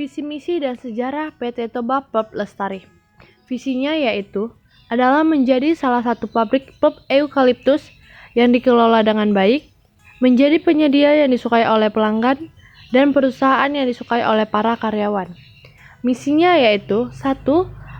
Visi misi dan sejarah PT Toba Pulp Lestari. Visinya yaitu adalah menjadi salah satu pabrik pulp eukaliptus yang dikelola dengan baik, menjadi penyedia yang disukai oleh pelanggan, dan perusahaan yang disukai oleh para karyawan. Misinya yaitu 1.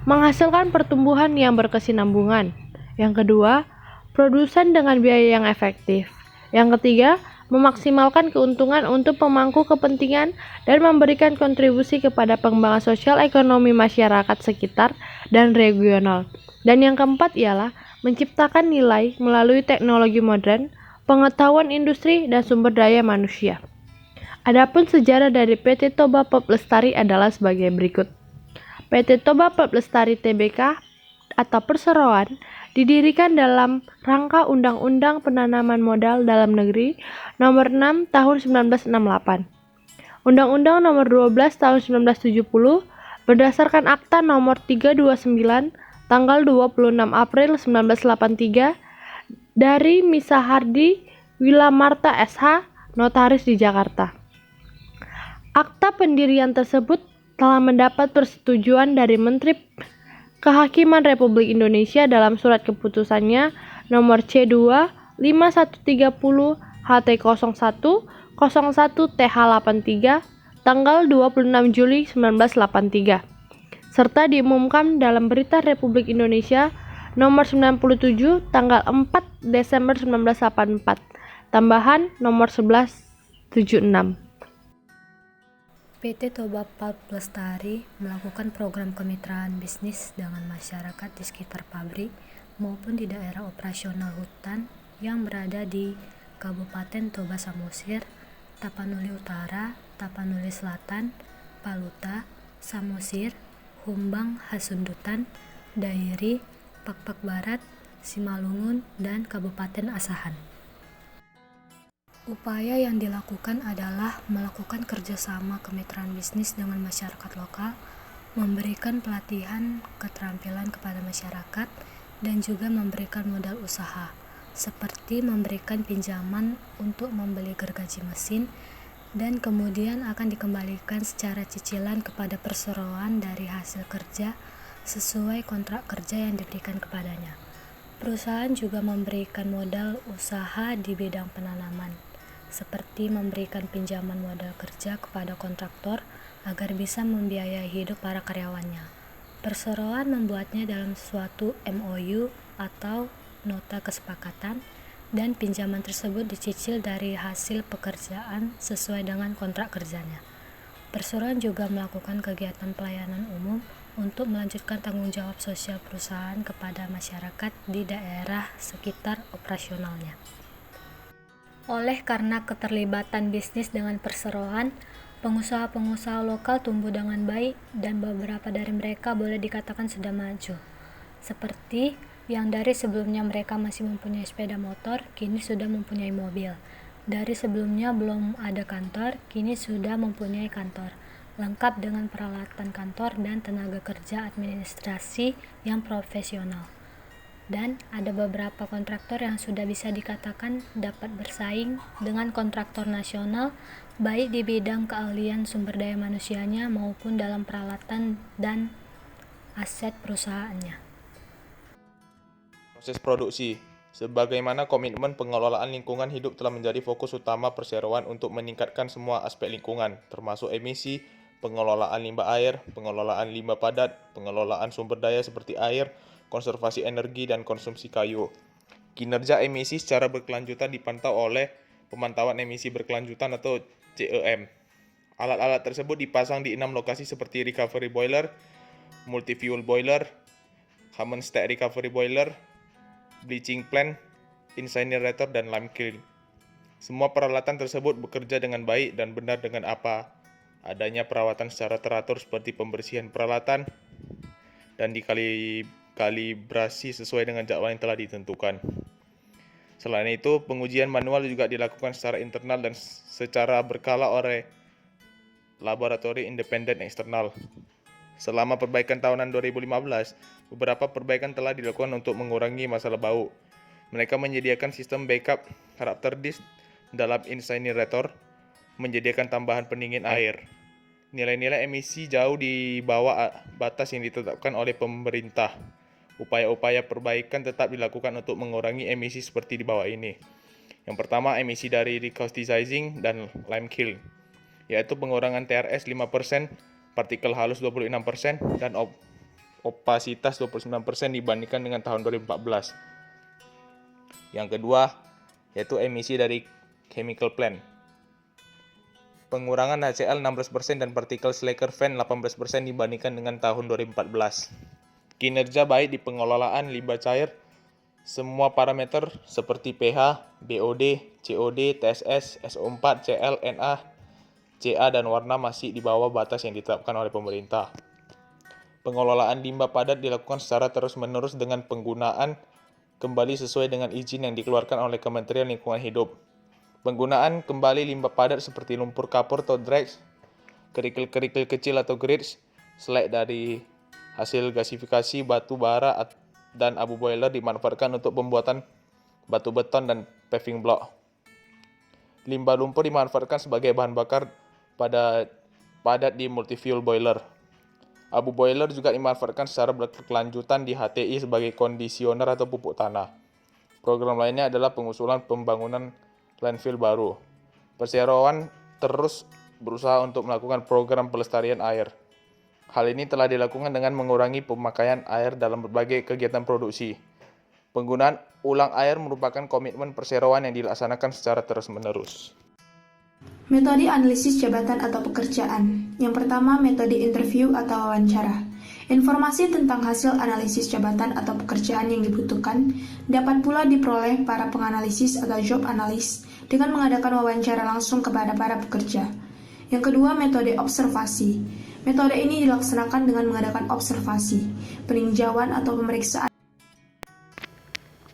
Menghasilkan pertumbuhan yang berkesinambungan. Yang kedua, produsen dengan biaya yang efektif. Yang ketiga, memaksimalkan keuntungan untuk pemangku kepentingan dan memberikan kontribusi kepada pengembangan sosial ekonomi masyarakat sekitar dan regional. Dan yang keempat ialah menciptakan nilai melalui teknologi modern, pengetahuan industri, dan sumber daya manusia. Adapun sejarah dari PT Toba Pulp Lestari adalah sebagai berikut. PT Toba Pulp Lestari Tbk atau perseroan didirikan dalam rangka Undang-Undang Penanaman Modal Dalam Negeri Nomor 6 Tahun 1968. Undang-Undang Nomor 12 Tahun 1970 berdasarkan Akta Nomor 329 tanggal 26 April 1983 dari Misahardi Wilamarta SH, notaris di Jakarta. Akta pendirian tersebut telah mendapat persetujuan dari Menteri Kehakiman Republik Indonesia dalam surat keputusannya nomor C2 5130 HT01 01 TH83 tanggal 26 Juli 1983 serta diumumkan dalam Berita Republik Indonesia nomor 97 tanggal 4 Desember 1984 tambahan nomor 1176. PT Toba Pulp Lestari melakukan program kemitraan bisnis dengan masyarakat di sekitar pabrik maupun di daerah operasional hutan yang berada di Kabupaten Toba Samosir, Tapanuli Utara, Tapanuli Selatan, Paluta, Samosir, Humbang Hasundutan, Dairi, Pakpak Barat, Simalungun, dan Kabupaten Asahan. Upaya yang dilakukan adalah melakukan kerjasama kemitraan bisnis dengan masyarakat lokal, memberikan pelatihan keterampilan kepada masyarakat, dan juga memberikan modal usaha, seperti memberikan pinjaman untuk membeli gergaji mesin, dan kemudian akan dikembalikan secara cicilan kepada perseroan dari hasil kerja sesuai kontrak kerja yang diberikan kepadanya. Perusahaan juga memberikan modal usaha di bidang penanaman, seperti memberikan pinjaman modal kerja kepada kontraktor agar bisa membiayai hidup para karyawannya. Perseroan membuatnya dalam suatu MOU atau nota kesepakatan, dan pinjaman tersebut dicicil dari hasil pekerjaan sesuai dengan kontrak kerjanya. Perseroan juga melakukan kegiatan pelayanan umum untuk melanjutkan tanggung jawab sosial perusahaan kepada masyarakat di daerah sekitar operasionalnya. Oleh karena keterlibatan bisnis dengan perseroan, pengusaha-pengusaha lokal tumbuh dengan baik dan beberapa dari mereka boleh dikatakan sudah maju. Seperti yang dari sebelumnya mereka masih mempunyai sepeda motor, kini sudah mempunyai mobil. Dari sebelumnya belum ada kantor, kini sudah mempunyai kantor, lengkap dengan peralatan kantor dan tenaga kerja administrasi yang profesional. Dan ada beberapa kontraktor yang sudah bisa dikatakan dapat bersaing dengan kontraktor nasional, baik di bidang keahlian sumber daya manusianya maupun dalam peralatan dan aset perusahaannya. Proses produksi. Sebagaimana komitmen pengelolaan lingkungan hidup telah menjadi fokus utama perseroan untuk meningkatkan semua aspek lingkungan, termasuk emisi, pengelolaan limbah air, pengelolaan limbah padat, pengelolaan sumber daya seperti air, konservasi energi, dan konsumsi kayu. Kinerja emisi secara berkelanjutan dipantau oleh pemantauan emisi berkelanjutan atau CEM. Alat-alat tersebut dipasang di 6 lokasi seperti recovery boiler, multi-fuel boiler, common stack recovery boiler, bleaching plant, incinerator, dan lime kiln. Semua peralatan tersebut bekerja dengan baik dan benar dengan apa adanya perawatan secara teratur seperti pembersihan peralatan dan dikalibrasi sesuai dengan jadwal yang telah ditentukan. Selain itu, pengujian manual juga dilakukan secara internal dan secara berkala oleh laboratori independen eksternal. Selama perbaikan tahunan 2015, beberapa perbaikan telah dilakukan untuk mengurangi masalah bau. Mereka menyediakan sistem backup Raptor disk dalam incinerator, menyediakan tambahan pendingin air, Nilai-nilai emisi jauh di bawah batas yang ditetapkan oleh pemerintah. Upaya-upaya perbaikan tetap dilakukan untuk mengurangi emisi seperti di bawah ini. Yang pertama, emisi dari recausticizing dan lime kiln, yaitu pengurangan TRS 5%, partikel halus 26%, dan opasitas 29% dibandingkan dengan tahun 2014. Yang kedua, yaitu emisi dari chemical plant. Pengurangan HCl 16% dan partikel slacker fan 18% dibandingkan dengan tahun 2014. Kinerja baik di pengelolaan limbah cair. Semua parameter seperti pH, BOD, COD, TSS, SO4, Cl, Na, Ca, dan warna masih di bawah batas yang ditetapkan oleh pemerintah. Pengelolaan limbah padat dilakukan secara terus-menerus dengan penggunaan kembali sesuai dengan izin yang dikeluarkan oleh Kementerian Lingkungan Hidup. Penggunaan kembali limbah padat seperti lumpur kapur atau dregs, kerikil-kerikil kecil atau grits, slag dari hasil gasifikasi batu bara dan abu boiler dimanfaatkan untuk pembuatan batu beton dan paving block. Limbah lumpur dimanfaatkan sebagai bahan bakar padat di multi-fuel boiler. Abu boiler juga dimanfaatkan secara berkelanjutan di HTI sebagai kondisioner atau pupuk tanah. Program lainnya adalah pengusulan pembangunan landfill baru. Perseroan terus berusaha untuk melakukan program pelestarian air. Hal ini telah dilakukan dengan mengurangi pemakaian air dalam berbagai kegiatan produksi. Penggunaan ulang air merupakan komitmen perseroan yang dilaksanakan secara terus-menerus. Metode analisis jabatan atau pekerjaan. Yang pertama, metode interview atau wawancara. Informasi tentang hasil analisis jabatan atau pekerjaan yang dibutuhkan dapat pula diperoleh para penganalisis atau job analis dengan mengadakan wawancara langsung kepada para pekerja. Yang kedua, metode observasi. Metode ini dilaksanakan dengan mengadakan observasi, peninjauan atau pemeriksaan.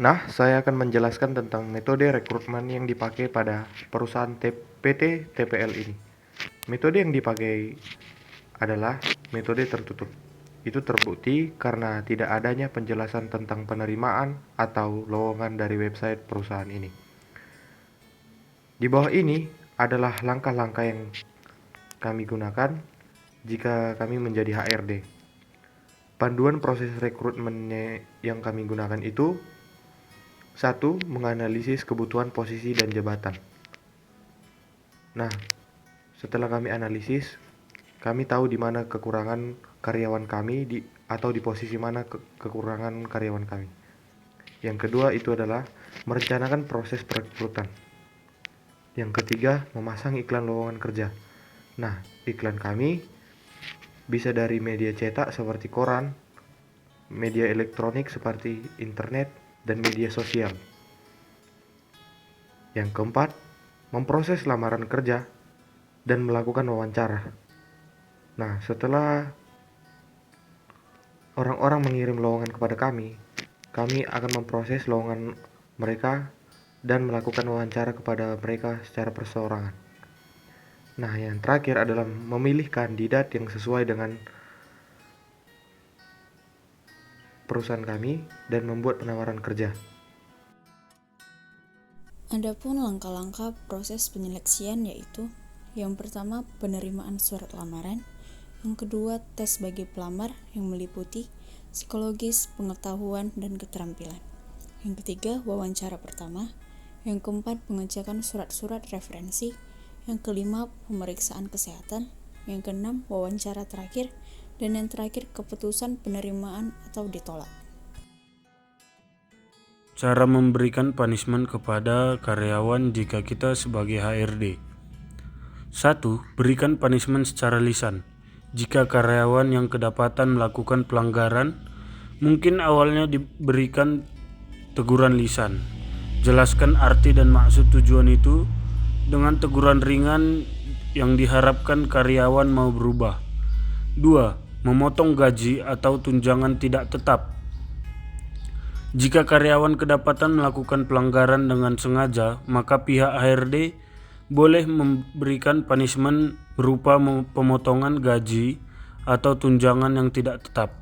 Nah, saya akan menjelaskan tentang metode rekrutmen yang dipakai pada perusahaan PT TPL ini. Metode yang dipakai adalah metode tertutup. Itu terbukti karena tidak adanya penjelasan tentang penerimaan atau lowongan dari website perusahaan ini. Di bawah ini adalah langkah-langkah yang kami gunakan jika kami menjadi HRD. Panduan proses rekrutmennya yang kami gunakan itu: 1. Menganalisis kebutuhan posisi dan jabatan. Nah, setelah kami analisis, kami tahu di mana kekurangan karyawan kami atau di posisi mana kekurangan karyawan kami. Yang kedua itu adalah merencanakan proses perekrutan. Yang ketiga, memasang iklan lowongan kerja. Nah, iklan kami bisa dari media cetak seperti koran, media elektronik seperti internet, dan media sosial. Yang keempat, memproses lamaran kerja dan melakukan wawancara. Nah, setelah orang-orang mengirim lowongan kepada kami akan memproses lowongan mereka dan melakukan wawancara kepada mereka secara perseorangan. Nah, yang terakhir adalah memilih kandidat yang sesuai dengan perusahaan kami dan membuat penawaran kerja. Adapun langkah-langkah proses penyeleksian yaitu: yang pertama, penerimaan surat lamaran; yang kedua, tes bagi pelamar yang meliputi psikologis, pengetahuan, dan keterampilan; yang ketiga, wawancara pertama; yang keempat, pengecekan surat-surat referensi; yang kelima, pemeriksaan kesehatan; yang keenam, wawancara terakhir; dan yang terakhir, keputusan penerimaan atau ditolak. Cara memberikan punishment kepada karyawan jika kita sebagai HRD. 1. Berikan punishment secara lisan. Jika karyawan yang kedapatan melakukan pelanggaran, mungkin awalnya diberikan teguran lisan. Jelaskan arti dan maksud tujuan itu dengan teguran ringan yang diharapkan karyawan mau berubah. 2. Memotong gaji atau tunjangan tidak tetap. Jika karyawan kedapatan melakukan pelanggaran dengan sengaja, maka pihak HRD boleh memberikan punishment berupa pemotongan gaji atau tunjangan yang tidak tetap.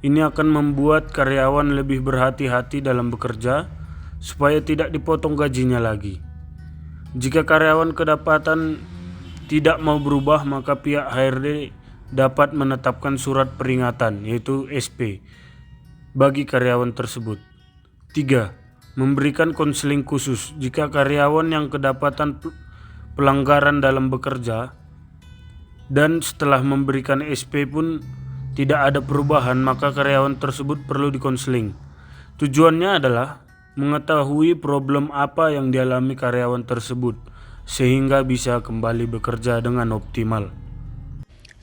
Ini akan membuat karyawan lebih berhati-hati dalam bekerja supaya tidak dipotong gajinya lagi. Jika karyawan kedapatan tidak mau berubah, maka pihak HRD dapat menetapkan surat peringatan yaitu SP bagi karyawan tersebut. 3. Memberikan konseling khusus jika karyawan yang kedapatan pelanggaran dalam bekerja dan setelah memberikan SP pun tidak ada perubahan, maka karyawan tersebut perlu dikonseling. Tujuannya adalah mengetahui problem apa yang dialami karyawan tersebut sehingga bisa kembali bekerja dengan optimal.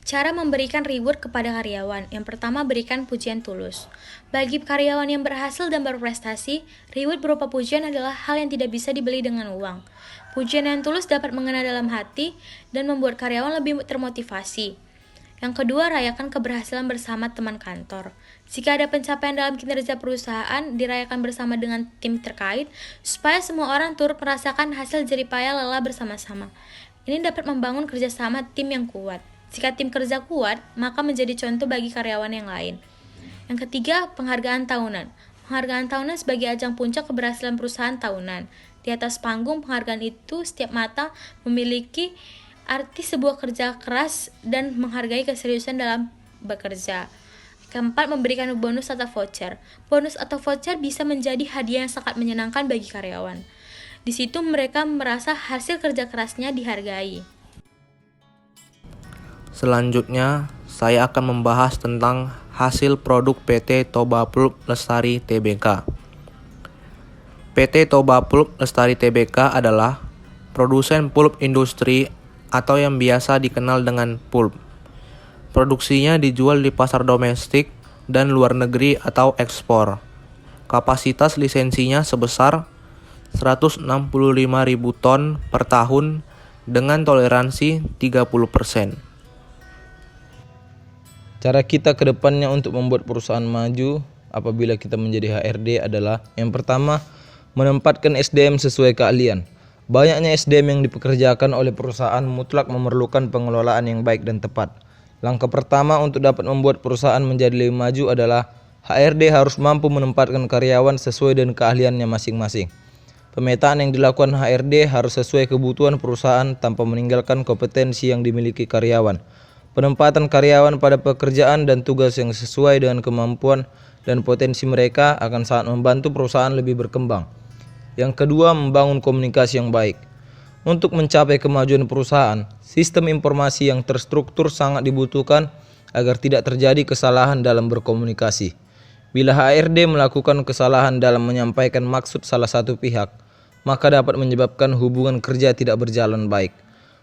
Cara memberikan reward kepada karyawan. Yang pertama, berikan pujian tulus. Bagi karyawan yang berhasil dan berprestasi, reward berupa pujian adalah hal yang tidak bisa dibeli dengan uang. Pujian yang tulus dapat mengena dalam hati dan membuat karyawan lebih termotivasi. Yang kedua, rayakan keberhasilan bersama teman kantor. Jika ada pencapaian dalam kinerja perusahaan, dirayakan bersama dengan tim terkait, supaya semua orang turut merasakan hasil jeripaya lelah bersama-sama. Ini dapat membangun kerjasama tim yang kuat. Jika tim kerja kuat, maka menjadi contoh bagi karyawan yang lain. Yang ketiga, penghargaan tahunan. Penghargaan tahunan sebagai ajang puncak keberhasilan perusahaan tahunan. Di atas panggung penghargaan itu, setiap mata memiliki arti sebuah kerja keras dan menghargai keseriusan dalam bekerja. Keempat, memberikan bonus atau voucher. Bonus atau voucher bisa menjadi hadiah yang sangat menyenangkan bagi karyawan. Di situ mereka merasa hasil kerja kerasnya dihargai. Selanjutnya, saya akan membahas tentang hasil produk PT Toba Pulp Lestari Tbk. PT Toba Pulp Lestari Tbk adalah produsen pulp industri atau yang biasa dikenal dengan pulp. Produksinya dijual di pasar domestik dan luar negeri atau ekspor. Kapasitas lisensinya sebesar 165.000 ton per tahun dengan toleransi 30%. Cara kita ke depannya untuk membuat perusahaan maju apabila kita menjadi HRD adalah yang pertama, menempatkan SDM sesuai keahlian. Banyaknya SDM yang dipekerjakan oleh perusahaan mutlak memerlukan pengelolaan yang baik dan tepat. Langkah pertama untuk dapat membuat perusahaan menjadi lebih maju adalah HRD harus mampu menempatkan karyawan sesuai dengan keahliannya masing-masing. Pemetaan yang dilakukan HRD harus sesuai kebutuhan perusahaan tanpa meninggalkan kompetensi yang dimiliki karyawan. Penempatan karyawan pada pekerjaan dan tugas yang sesuai dengan kemampuan dan potensi mereka akan sangat membantu perusahaan lebih berkembang. Yang kedua, membangun komunikasi yang baik. Untuk mencapai kemajuan perusahaan, sistem informasi yang terstruktur sangat dibutuhkan agar tidak terjadi kesalahan dalam berkomunikasi. Bila HRD melakukan kesalahan dalam menyampaikan maksud salah satu pihak, maka dapat menyebabkan hubungan kerja tidak berjalan baik.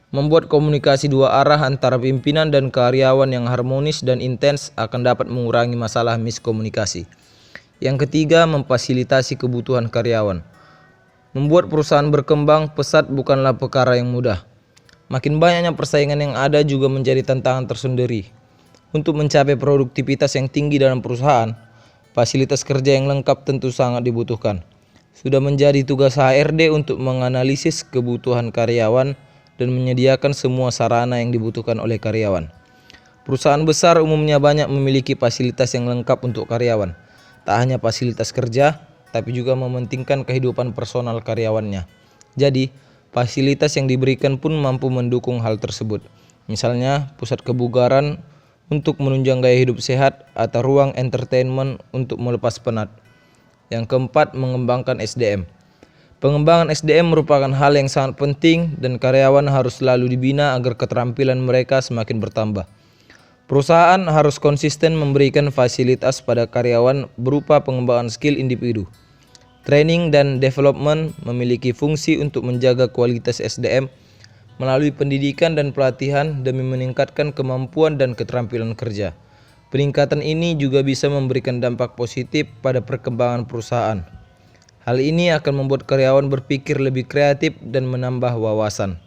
Membuat komunikasi dua arah antara pimpinan dan karyawan yang harmonis dan intens akan dapat mengurangi masalah miskomunikasi. Yang ketiga, memfasilitasi kebutuhan karyawan. Membuat perusahaan berkembang pesat bukanlah perkara yang mudah. Makin banyaknya persaingan yang ada juga menjadi tantangan tersendiri. Untuk mencapai produktivitas yang tinggi dalam perusahaan, fasilitas kerja yang lengkap tentu sangat dibutuhkan. Sudah menjadi tugas HRD untuk menganalisis kebutuhan karyawan dan menyediakan semua sarana yang dibutuhkan oleh karyawan. Perusahaan besar umumnya banyak memiliki fasilitas yang lengkap untuk karyawan. Tak hanya fasilitas kerja, tapi juga mementingkan kehidupan personal karyawannya. Jadi, fasilitas yang diberikan pun mampu mendukung hal tersebut. Misalnya, pusat kebugaran untuk menunjang gaya hidup sehat atau ruang entertainment untuk melepas penat. Yang keempat, mengembangkan SDM. Pengembangan SDM merupakan hal yang sangat penting dan karyawan harus selalu dibina agar keterampilan mereka semakin bertambah. Perusahaan harus konsisten memberikan fasilitas pada karyawan berupa pengembangan skill individu. Training dan development memiliki fungsi untuk menjaga kualitas SDM melalui pendidikan dan pelatihan demi meningkatkan kemampuan dan keterampilan kerja. Peningkatan ini juga bisa memberikan dampak positif pada perkembangan perusahaan. Hal ini akan membuat karyawan berpikir lebih kreatif dan menambah wawasan.